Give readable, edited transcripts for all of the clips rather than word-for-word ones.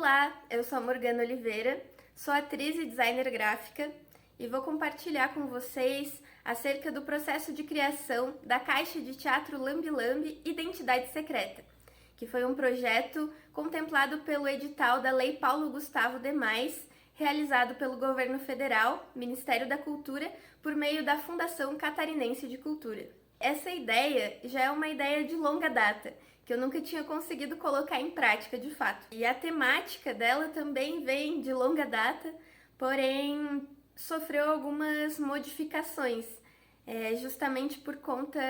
Olá, eu sou a Morgana Oliveira, sou atriz e designer gráfica e vou compartilhar com vocês acerca do processo de criação da Caixa de Teatro Lambe Lambe Identidade Secreta, que foi um projeto contemplado pelo edital da Lei Paulo Gustavo Demais, realizado pelo Governo Federal, Ministério da Cultura, por meio da Fundação Catarinense de Cultura. Essa ideia já é uma ideia de longa data, que eu nunca tinha conseguido colocar em prática de fato. E a temática dela também vem de longa data, porém sofreu algumas modificações, justamente por conta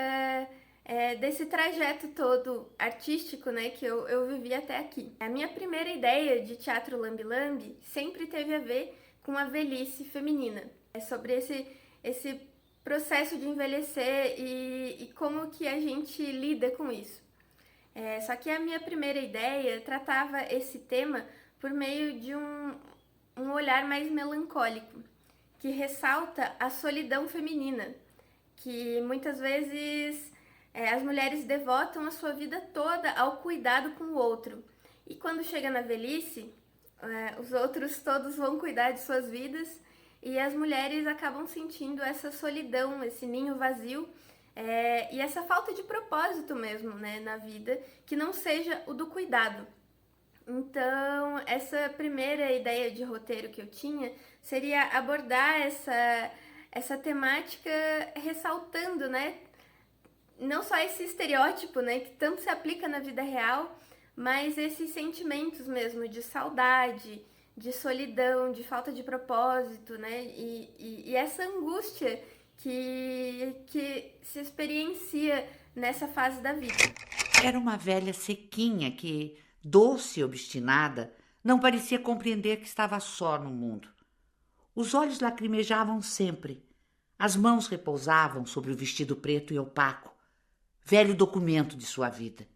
desse trajeto todo artístico, né, que eu vivi até aqui. A minha primeira ideia de teatro Lambe Lambe sempre teve a ver com a velhice feminina. É sobre esse processo de envelhecer e como que a gente lida com isso. Só que a minha primeira ideia tratava esse tema por meio de um olhar mais melancólico, que ressalta a solidão feminina, que muitas vezes as mulheres devotam a sua vida toda ao cuidado com o outro. E quando chega na velhice, os outros todos vão cuidar de suas vidas e as mulheres acabam sentindo essa solidão, esse ninho vazio, e essa falta de propósito mesmo, né, na vida, que não seja o do cuidado. Então, essa primeira ideia de roteiro que eu tinha seria abordar essa temática ressaltando, né, não só esse estereótipo, né, que tanto se aplica na vida real, mas esses sentimentos mesmo de saudade, de solidão, de falta de propósito, né, e essa angústia que se experiencia nessa fase da vida. Era uma velha sequinha que, doce e obstinada, não parecia compreender que estava só no mundo. Os olhos lacrimejavam sempre, as mãos repousavam sobre o vestido preto e opaco, velho documento de sua vida.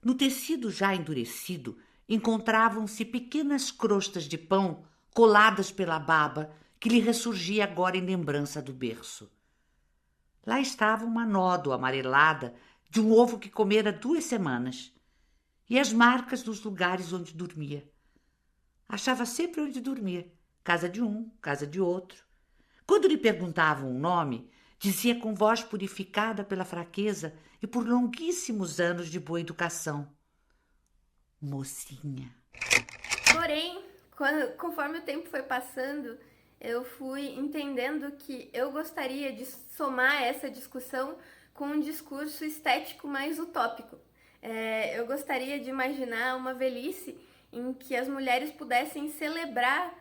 No tecido já endurecido encontravam-se pequenas crostas de pão coladas pela baba que lhe ressurgia agora em lembrança do berço. Lá estava uma nódoa amarelada de um ovo que comera 2 semanas e as marcas dos lugares onde dormia. Achava sempre onde dormir, casa de um, casa de outro. Quando lhe perguntavam o nome, dizia com voz purificada pela fraqueza e por longuíssimos anos de boa educação: mocinha. Porém, conforme o tempo foi passando, eu fui entendendo que eu gostaria de somar essa discussão com um discurso estético mais utópico. Eu gostaria de imaginar uma velhice em que as mulheres pudessem celebrar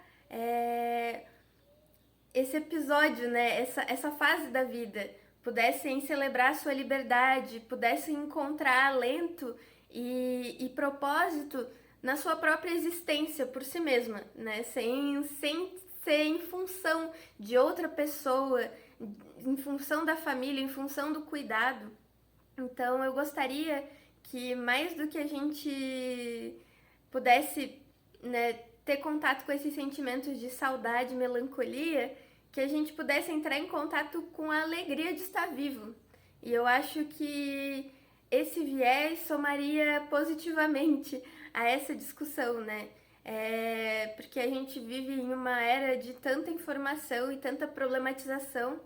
esse episódio, né? Essa fase da vida, pudessem celebrar sua liberdade, pudessem encontrar alento e propósito na sua própria existência por si mesma, né? Sem ser em função de outra pessoa, em função da família, em função do cuidado. Então eu gostaria que mais do que a gente pudesse, né, ter contato com esses sentimentos de saudade, melancolia, que a gente pudesse entrar em contato com a alegria de estar vivo. E eu acho que esse viés somaria positivamente a essa discussão, né? Porque a gente vive em uma era de tanta informação e tanta problematização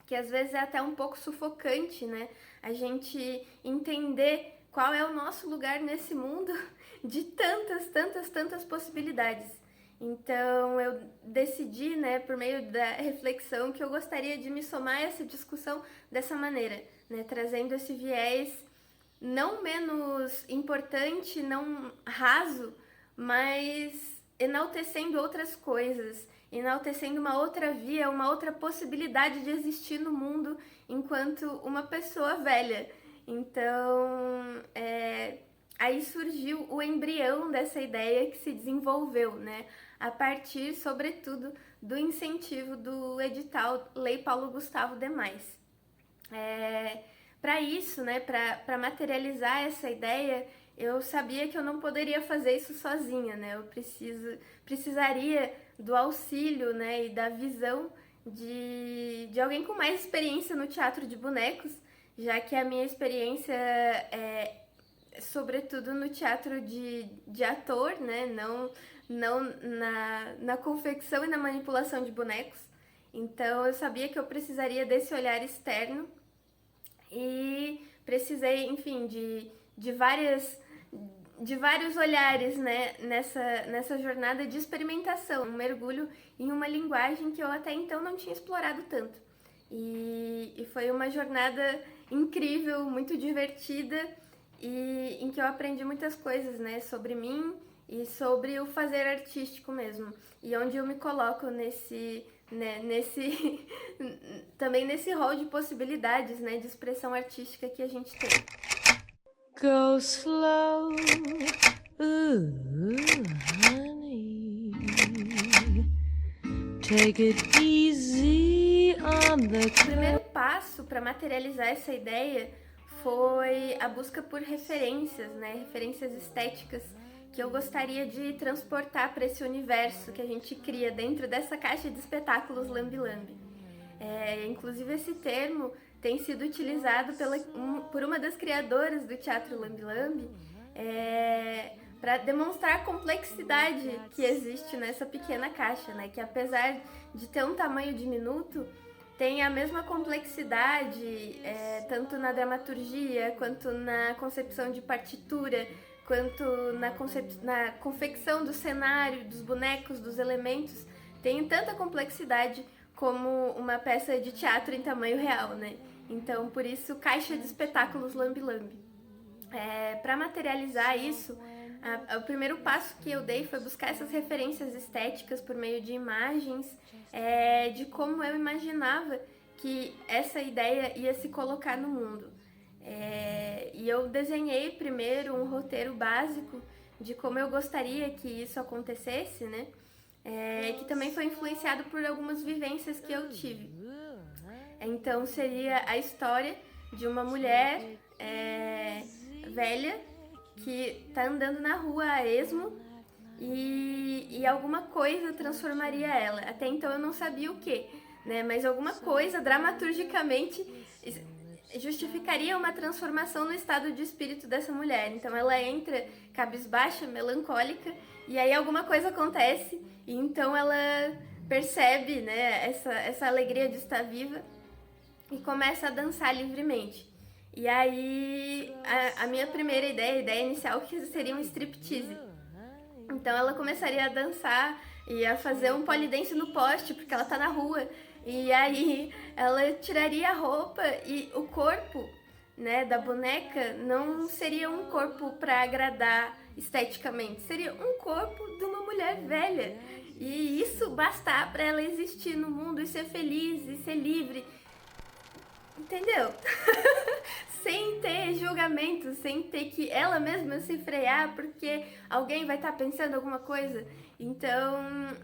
que às vezes é até um pouco sufocante, né? A gente entender qual é o nosso lugar nesse mundo de tantas possibilidades. Então eu decidi, né, por meio da reflexão, que eu gostaria de me somar a essa discussão dessa maneira, né, trazendo esse viés não menos importante, não raso, mas enaltecendo outras coisas, enaltecendo uma outra via, uma outra possibilidade de existir no mundo enquanto uma pessoa velha. Então, aí surgiu o embrião dessa ideia que se desenvolveu, né? A partir, sobretudo, do incentivo do edital Lei Paulo Gustavo Demais. Para isso, né, para materializar essa ideia, eu sabia que eu não poderia fazer isso sozinha, né? Eu precisaria do auxílio, né, e da visão de alguém com mais experiência no teatro de bonecos, já que a minha experiência sobretudo no teatro de ator, né? Não na confecção e na manipulação de bonecos. Então eu sabia que eu precisaria desse olhar externo e precisei, enfim, de vários olhares, né, nessa jornada de experimentação, um mergulho em uma linguagem que eu até então não tinha explorado tanto. E foi uma jornada incrível, muito divertida, e em que eu aprendi muitas coisas, né, sobre mim e sobre o fazer artístico mesmo. E onde eu me coloco nesse também nesse rol de possibilidades, né, de expressão artística que a gente tem. Go slow, ooh, honey. Take it easy on the O primeiro passo para materializar essa ideia foi a busca por referências, né? Referências estéticas que eu gostaria de transportar para esse universo que a gente cria dentro dessa caixa de espetáculos Lambi Lambi. Inclusive esse termo tem sido utilizado por uma das criadoras do teatro Lambi Lambi para demonstrar a complexidade que existe nessa pequena caixa, né? Que apesar de ter um tamanho diminuto, tem a mesma complexidade, tanto na dramaturgia, quanto na concepção de partitura, quanto na confecção do cenário, dos bonecos, dos elementos. Tem tanta complexidade como uma peça de teatro em tamanho real, né? Então, por isso, caixa de espetáculos Lambi Lambi. Para materializar isso, o primeiro passo que eu dei foi buscar essas referências estéticas por meio de imagens, de como eu imaginava que essa ideia ia se colocar no mundo. E eu desenhei primeiro um roteiro básico de como eu gostaria que isso acontecesse, né? Que também foi influenciado por algumas vivências que eu tive. Então seria a história de uma mulher velha que tá andando na rua a esmo e alguma coisa transformaria ela. Até então eu não sabia o que, né? Mas alguma coisa dramaturgicamente justificaria uma transformação no estado de espírito dessa mulher. Então ela entra cabisbaixa, melancólica, e aí alguma coisa acontece, e então ela percebe, né, essa alegria de estar viva e começa a dançar livremente. E aí a minha primeira ideia, a ideia inicial, que seria um striptease. Então ela começaria a dançar e a fazer um polidense no poste, porque ela tá na rua. E aí ela tiraria a roupa e o corpo, né, da boneca não seria um corpo para agradar esteticamente, seria um corpo de uma mulher velha. E isso bastar para ela existir no mundo e ser feliz e ser livre. Entendeu? Sem ter julgamento, sem ter que ela mesma se frear porque alguém vai estar pensando alguma coisa. Então,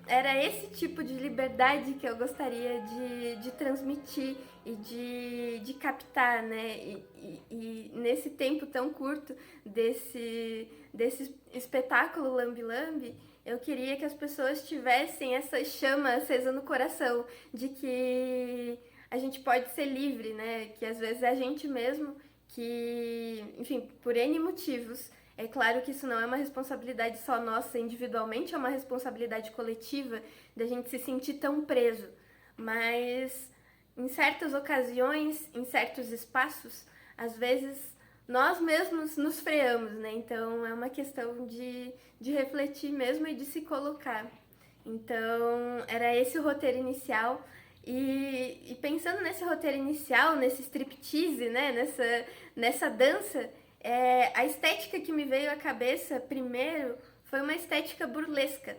era esse tipo de liberdade que eu gostaria de transmitir e de captar, né? E nesse tempo tão curto desse espetáculo Lambi Lambi, eu queria que as pessoas tivessem essa chama acesa no coração de que a gente pode ser livre, né? Que às vezes é a gente mesmo que, enfim, por N motivos. É claro que isso não é uma responsabilidade só nossa individualmente, é uma responsabilidade coletiva da gente se sentir tão preso. Mas em certas ocasiões, em certos espaços, às vezes nós mesmos nos freamos, né? Então é uma questão de refletir mesmo e de se colocar. Então era esse o roteiro inicial. E pensando nesse roteiro inicial, nesse striptease, né, nessa dança, a estética que me veio à cabeça primeiro foi uma estética burlesca.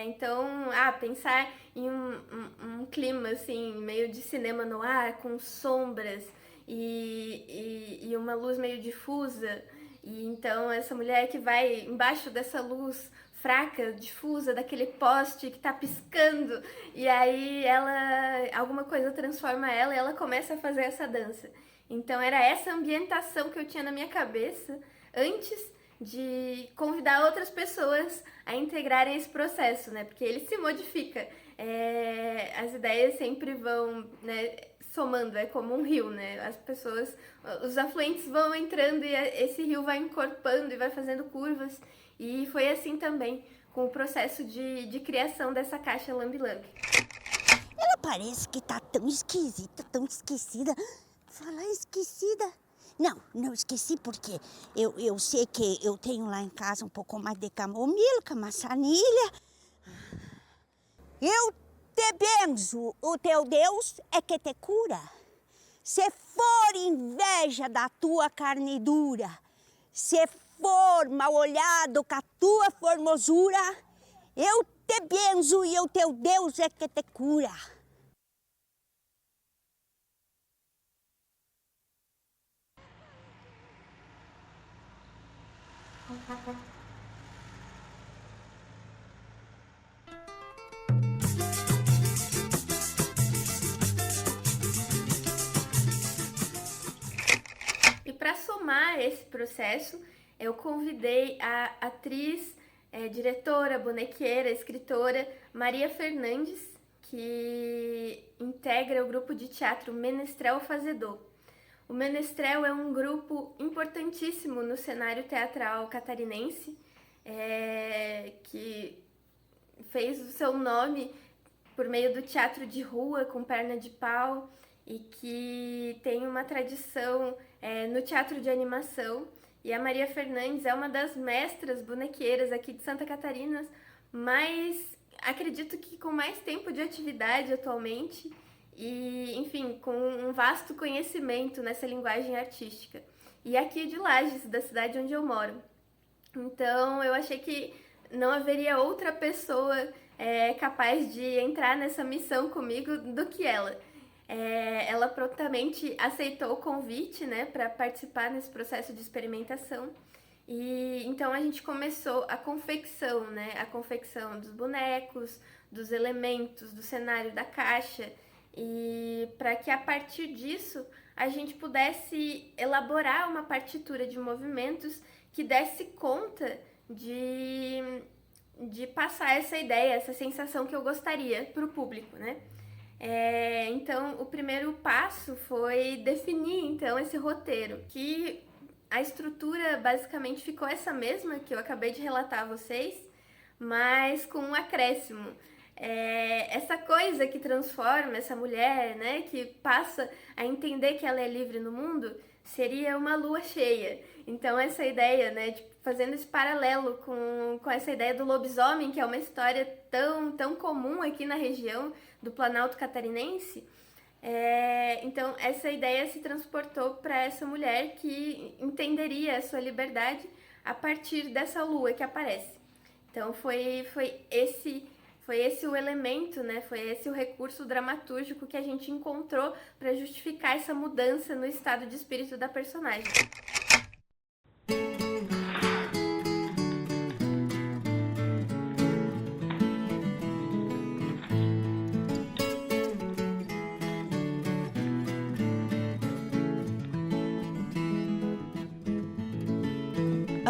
Então, pensar em um clima assim, meio de cinema no ar, com sombras e uma luz meio difusa. E então essa mulher que vai embaixo dessa luz fraca, difusa, daquele poste que tá piscando, e aí alguma coisa transforma ela e ela começa a fazer essa dança. Então era essa ambientação que eu tinha na minha cabeça antes de convidar outras pessoas a integrarem esse processo, né? Porque ele se modifica. As ideias sempre vão, né, somando, é como um rio, né? As pessoas, os afluentes vão entrando e esse rio vai encorpando e vai fazendo curvas. E foi assim também com o processo de criação dessa caixa Lambi Lambi. Ela parece que tá tão esquisita, tão esquecida. Falar esquecida. Não esqueci porque eu sei que eu tenho lá em casa um pouco mais de camomila, camassanilha. Eu te benzo, o teu Deus é que te cura. Se for inveja da tua carne dura, se for mal olhado com a tua formosura, eu te benzo e o teu Deus é que te cura. E para somar esse processo, eu convidei a atriz, diretora, bonequeira, escritora Maria Fernandes, que integra o grupo de teatro Menestrel Fazedor. O Menestrel é um grupo importantíssimo no cenário teatral catarinense, que fez o seu nome por meio do teatro de rua com perna de pau e que tem uma tradição no teatro de animação. E a Maria Fernandes é uma das mestras bonequeiras aqui de Santa Catarina, mas acredito que com mais tempo de atividade atualmente e, enfim, com um vasto conhecimento nessa linguagem artística. E aqui de Lages, da cidade onde eu moro. Então, eu achei que não haveria outra pessoa capaz de entrar nessa missão comigo do que ela. Ela prontamente aceitou o convite, né, para participar nesse processo de experimentação. E então a gente começou a confecção, né, a confecção dos bonecos, dos elementos, do cenário da caixa, e para que a partir disso a gente pudesse elaborar uma partitura de movimentos que desse conta de passar essa ideia, essa sensação que eu gostaria para o público, né? Então, o primeiro passo foi definir, então, esse roteiro, que a estrutura basicamente ficou essa mesma que eu acabei de relatar a vocês, mas com um acréscimo. Essa coisa que transforma essa mulher, né, que passa a entender que ela é livre no mundo, seria uma lua cheia. Então, essa ideia, né, de fazendo esse paralelo com essa ideia do lobisomem, que é uma história tão comum aqui na região do Planalto Catarinense, então essa ideia se transportou para essa mulher que entenderia a sua liberdade a partir dessa lua que aparece. Então foi esse o elemento, né? Foi esse o recurso dramatúrgico que a gente encontrou para justificar essa mudança no estado de espírito da personagem.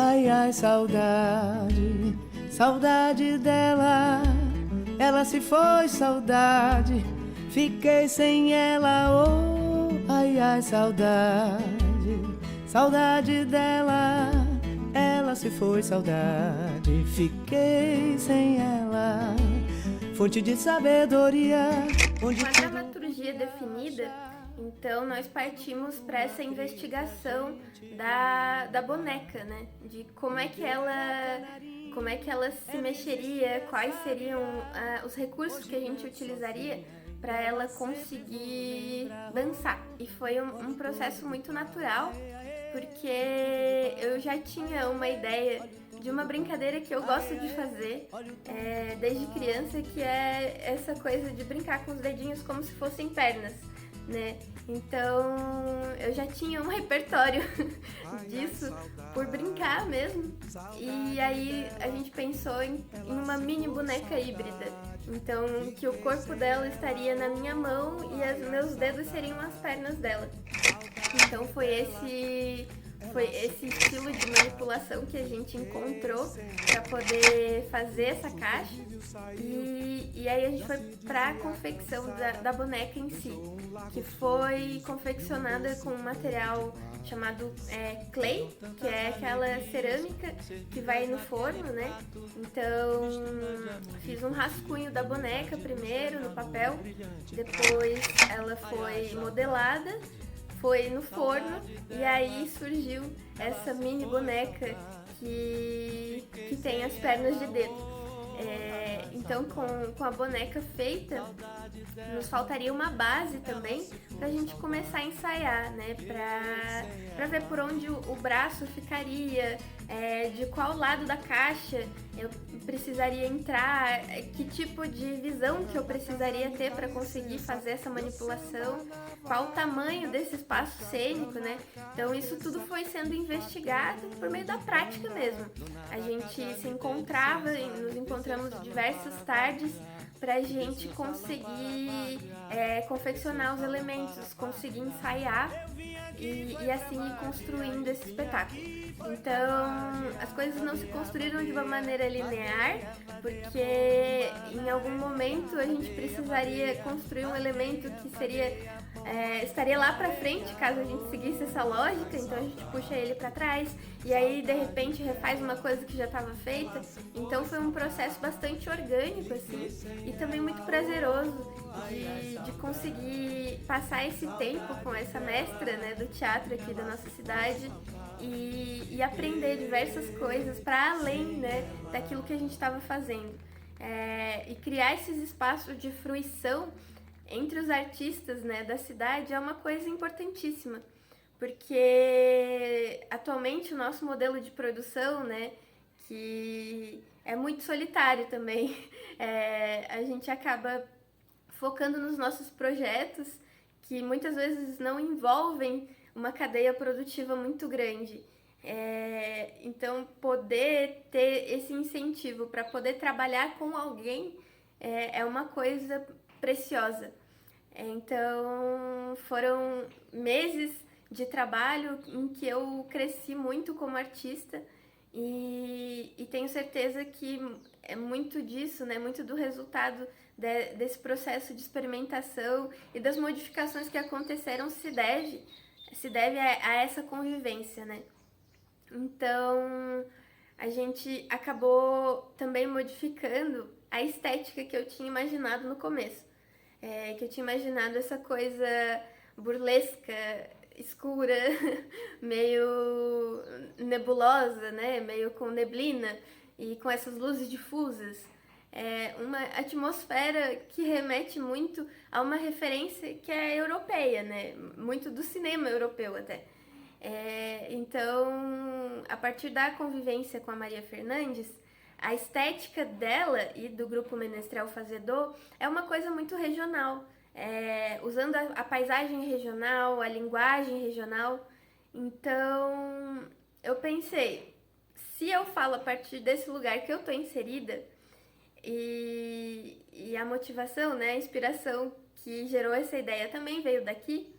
Ai, ai, saudade, saudade dela. Ela se foi, saudade, fiquei sem ela. Oh, ai, ai, saudade, saudade dela. Ela se foi, saudade, fiquei sem ela. Fonte de sabedoria. Com a dramaturgia definida, então nós partimos para essa investigação da boneca, né? De como é que ela se mexeria, quais seriam os recursos que a gente utilizaria para ela conseguir dançar. E foi um processo muito natural, porque eu já tinha uma ideia de uma brincadeira que eu gosto de fazer desde criança, que é essa coisa de brincar com os dedinhos como se fossem pernas, né? Então eu já tinha um repertório disso por brincar mesmo, e aí a gente pensou em uma mini boneca híbrida, então que o corpo dela estaria na minha mão e os meus dedos seriam as pernas dela. Então foi Foi esse estilo de manipulação que a gente encontrou para poder fazer essa caixa. E aí a gente foi para a confecção da boneca em si, que foi confeccionada com um material chamado clay, que é aquela cerâmica que vai no forno, né? Então fiz um rascunho da boneca primeiro no papel, depois ela foi modelada, foi no forno e aí surgiu essa mini boneca que tem as pernas de dedo. Então com a boneca feita, nos faltaria uma base também pra gente começar a ensaiar, né? Pra ver por onde o braço ficaria, de qual lado da caixa eu precisaria entrar, que tipo de visão que eu precisaria ter para conseguir fazer essa manipulação, qual o tamanho desse espaço cênico, né? Então isso tudo foi sendo investigado por meio da prática mesmo. A gente se encontrava, nos encontramos diversas tardes pra gente conseguir confeccionar os elementos, conseguir ensaiar e assim ir construindo esse espetáculo. Então, as coisas não se construíram de uma maneira linear, porque em algum momento a gente precisaria construir um elemento que estaria lá pra frente, caso a gente seguisse essa lógica, então a gente puxa ele pra trás e aí de repente refaz uma coisa que já estava feita. Então foi um processo bastante orgânico assim, e também muito prazeroso de conseguir passar esse tempo com essa mestra, né, do teatro aqui da nossa cidade e aprender diversas coisas para além, né, daquilo que a gente estava fazendo, e criar esses espaços de fruição entre os artistas, né, da cidade é uma coisa importantíssima, porque atualmente o nosso modelo de produção, né, que é muito solitário também, a gente acaba focando nos nossos projetos que muitas vezes não envolvem uma cadeia produtiva muito grande. Então, poder ter esse incentivo para poder trabalhar com alguém é uma coisa preciosa. Então, foram meses de trabalho em que eu cresci muito como artista e tenho certeza que é muito disso, né, muito do resultado desse processo de experimentação e das modificações que aconteceram se deve a essa convivência, né? Então, a gente acabou também modificando a estética que eu tinha imaginado no começo. Que eu tinha imaginado essa coisa burlesca, escura, meio nebulosa, né? Meio com neblina e com essas luzes difusas. Uma atmosfera que remete muito a uma referência que é europeia, né? Muito do cinema europeu até. Então, a partir da convivência com a Maria Fernandes, a estética dela e do grupo Menestrel Fazedor é uma coisa muito regional, usando a paisagem regional, a linguagem regional. Então, eu pensei, se eu falo a partir desse lugar que eu estou inserida, e a motivação, né, a inspiração que gerou essa ideia também veio daqui,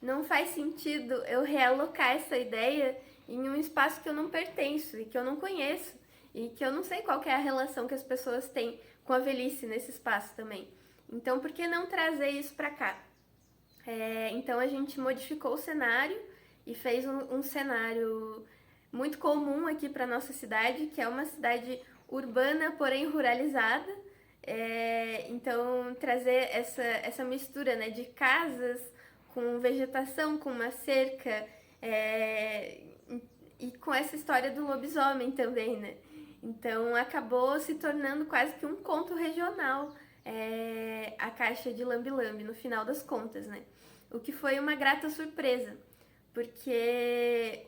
não faz sentido eu realocar essa ideia em um espaço que eu não pertenço e que eu não conheço e que eu não sei qual que é a relação que as pessoas têm com a velhice nesse espaço também. Então, por que não trazer isso para cá? Então, a gente modificou o cenário e fez um cenário muito comum aqui para nossa cidade, que é uma cidade urbana, porém ruralizada. Então, trazer essa mistura, né, de casas com vegetação, com uma cerca, e com essa história do lobisomem também, né? Então, acabou se tornando quase que um conto regional, a caixa de Lambi Lambi, no final das contas, né? O que foi uma grata surpresa, porque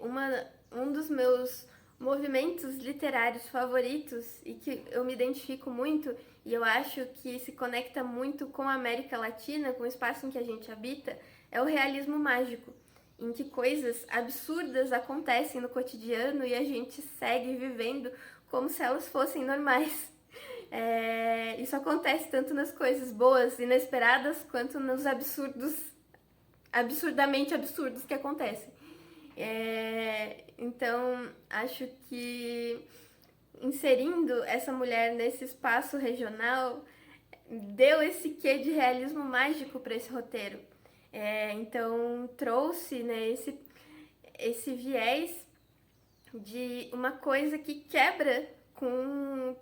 um dos meus movimentos literários favoritos e que eu me identifico muito e eu acho que se conecta muito com a América Latina, com o espaço em que a gente habita, é o realismo mágico, em que coisas absurdas acontecem no cotidiano e a gente segue vivendo como se elas fossem normais. Isso acontece tanto nas coisas boas, inesperadas, quanto nos absurdamente absurdos que acontecem. Então, acho que inserindo essa mulher nesse espaço regional deu esse quê de realismo mágico para esse roteiro. Então, trouxe, né, esse viés de uma coisa que quebra com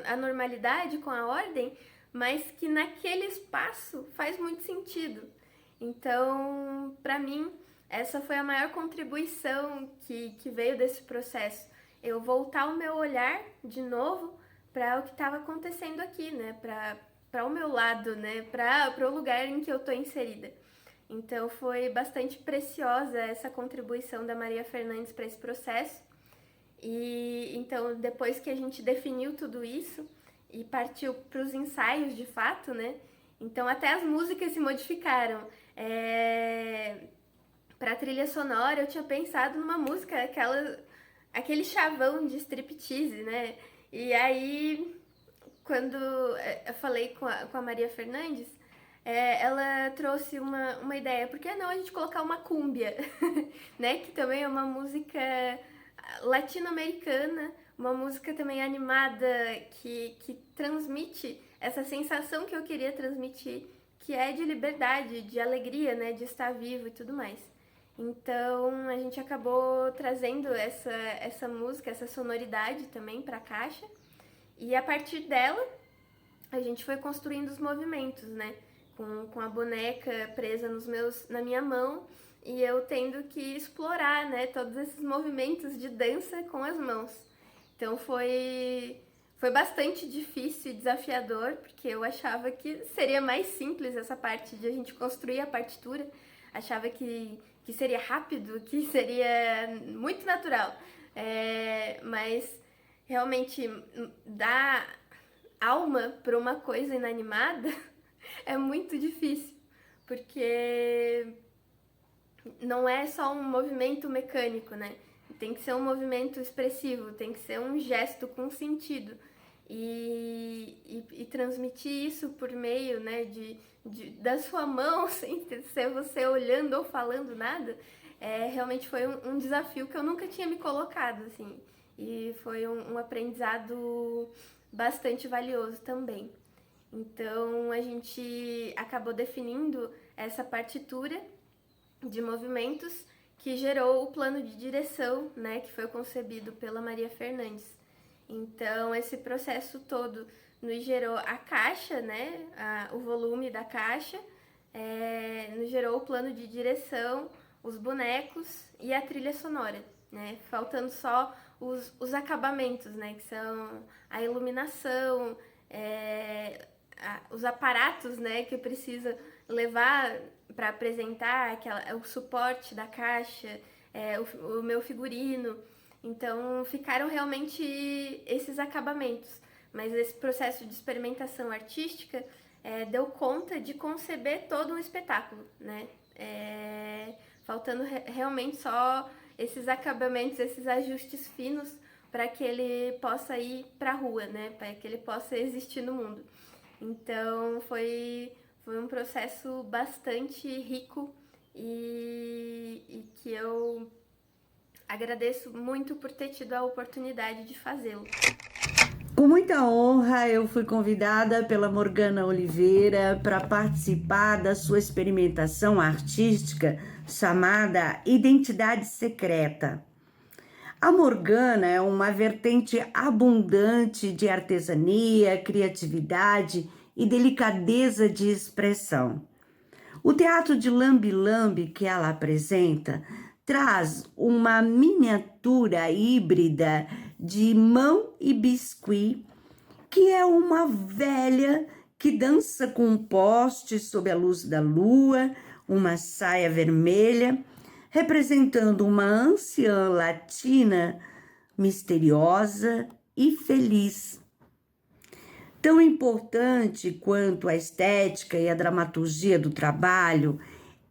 a normalidade, com a ordem, mas que naquele espaço faz muito sentido. Então, para mim, essa foi a maior contribuição que veio desse processo. Eu voltar o meu olhar de novo para o que estava acontecendo aqui, né? Para o meu lado, né? Para o lugar em que eu estou inserida. Então, foi bastante preciosa essa contribuição da Maria Fernandes para esse processo. E então, depois que a gente definiu tudo isso e partiu para os ensaios de fato, né? Então, até as músicas se modificaram. Para a trilha sonora, eu tinha pensado numa música, aquele chavão de striptease, né? E aí, quando eu falei com a Maria Fernandes, ela trouxe uma ideia. Por que não a gente colocar uma cúmbia, né? Que também é uma música latino-americana, uma música também animada que transmite essa sensação que eu queria transmitir, que é de liberdade, de alegria, né, de estar vivo e tudo mais. Então a gente acabou trazendo essa música, essa sonoridade também para a caixa, e a partir dela a gente foi construindo os movimentos, né, com a boneca presa na minha mão, e eu tendo que explorar, né, todos esses movimentos de dança com as mãos. Então foi bastante difícil e desafiador, porque eu achava que seria mais simples essa parte de a gente construir a partitura. Achava que seria rápido, que seria muito natural. Mas realmente dar alma para uma coisa inanimada é muito difícil, porque não é só um movimento mecânico, né? Tem que ser um movimento expressivo, tem que ser um gesto com sentido. E transmitir isso por meio, né, da sua mão, sem ser você olhando ou falando nada, realmente foi um desafio que eu nunca tinha me colocado, assim. E foi um aprendizado bastante valioso também. Então, a gente acabou definindo essa partitura de movimentos que gerou o plano de direção, né, que foi concebido pela Maria Fernandes. Então, esse processo todo nos gerou a caixa, né, o volume da caixa, nos gerou o plano de direção, os bonecos e a trilha sonora, né, faltando só os acabamentos, né, que são a iluminação, os aparatos, né, que precisa levar para apresentar o suporte da caixa, o meu figurino. Então ficaram realmente esses acabamentos, mas esse processo de experimentação artística deu conta de conceber todo um espetáculo, né? Faltando realmente só esses acabamentos, esses ajustes finos para que ele possa ir para a rua, né? Para que ele possa existir no mundo. Então foi um processo bastante rico e que eu agradeço muito por ter tido a oportunidade de fazê-lo. Com muita honra, eu fui convidada pela Morgana Oliveira para participar da sua experimentação artística chamada Identidade Secreta. A Morgana é uma vertente abundante de artesania, criatividade e delicadeza de expressão. O teatro de lambe-lambe que ela apresenta traz uma miniatura híbrida de mão e biscuit, que é uma velha que dança com um poste sob a luz da lua, uma saia vermelha, representando uma anciã latina misteriosa e feliz. Tão importante quanto a estética e a dramaturgia do trabalho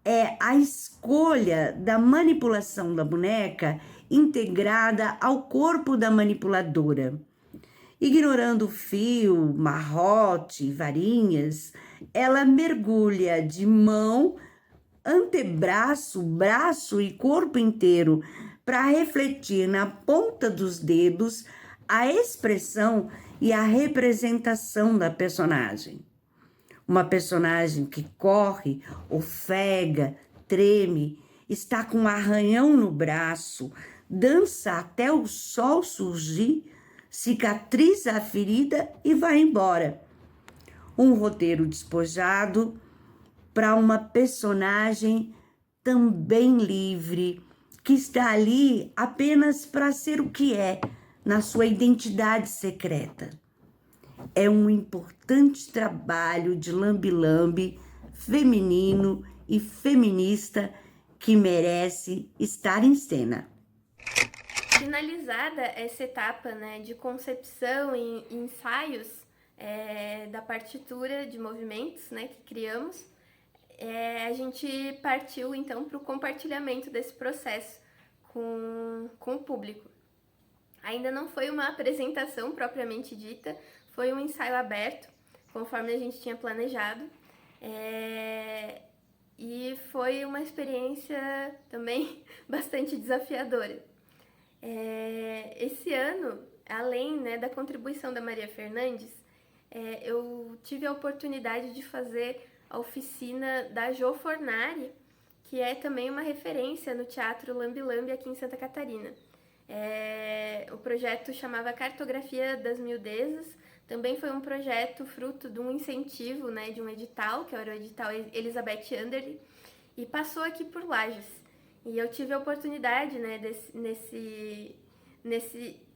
é a escolha da manipulação da boneca integrada ao corpo da manipuladora. Ignorando fio, marrote, varinhas, ela mergulha de mão antebraço, braço e corpo inteiro para refletir na ponta dos dedos a expressão e a representação da personagem. Uma personagem que corre, ofega, treme, está com um arranhão no braço, dança até o sol surgir, cicatriza a ferida e vai embora. Um roteiro despojado para uma personagem também livre, que está ali apenas para ser o que é, na sua identidade secreta. É um importante trabalho de lambe-lambe feminino e feminista que merece estar em cena. Finalizada essa etapa, né, de concepção e ensaios da partitura de movimentos, né, que criamos, a gente partiu então para o compartilhamento desse processo com o público. Ainda não foi uma apresentação propriamente dita, foi um ensaio aberto, conforme a gente tinha planejado, e foi uma experiência também bastante desafiadora. Esse ano, além, né, da contribuição da Maria Fernandes, eu tive a oportunidade de fazer a oficina da Jo Fornari, que é também uma referência no Teatro Lambi-Lambi aqui em Santa Catarina. O projeto chamava Cartografia das Miudezas, também foi um projeto fruto de um incentivo, né, de um edital, que era o edital Elizabeth Anderle, e passou aqui por Lages. E eu tive a oportunidade, né, nesse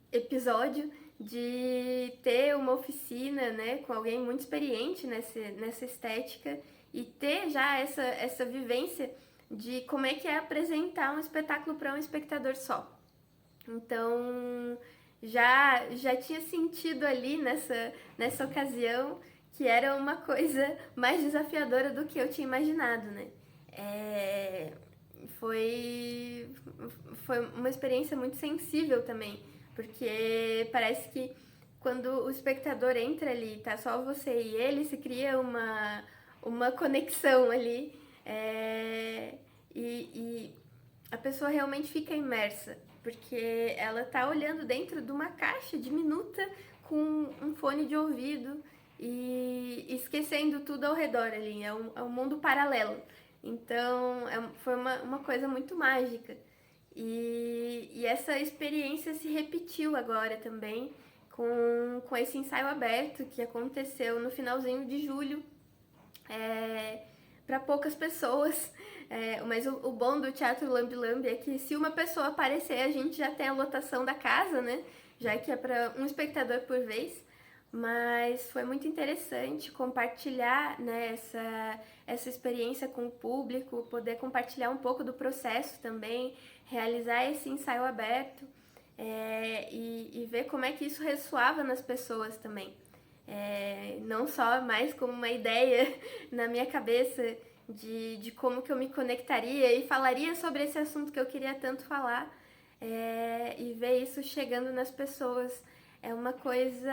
episódio, de ter uma oficina, né, com alguém muito experiente nessa estética e ter já essa vivência de como é que é apresentar um espetáculo para um espectador só. Então, já tinha sentido ali nessa ocasião que era uma coisa mais desafiadora do que eu tinha imaginado, né? Foi uma experiência muito sensível também, porque parece que quando o espectador entra ali, tá só você e ele, se cria uma conexão ali, e a pessoa realmente fica imersa, porque ela tá olhando dentro de uma caixa diminuta com um fone de ouvido e esquecendo tudo ao redor ali, é um mundo paralelo. Então, foi uma coisa muito mágica. E essa experiência se repetiu agora também com esse ensaio aberto que aconteceu no finalzinho de julho, para poucas pessoas. Mas o bom do Teatro Lambi-Lambi é que se uma pessoa aparecer, a gente já tem a lotação da casa, né? Já que é para um espectador por vez. Mas foi muito interessante compartilhar, né, essa experiência com o público, poder compartilhar um pouco do processo também, realizar esse ensaio aberto e ver como é que isso ressoava nas pessoas também. Não só mais como uma ideia na minha cabeça de como que eu me conectaria e falaria sobre esse assunto que eu queria tanto falar, e ver isso chegando nas pessoas. É uma coisa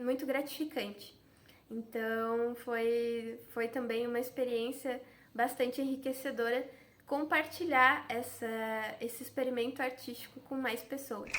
muito gratificante. Então, foi também uma experiência bastante enriquecedora compartilhar esse experimento artístico com mais pessoas.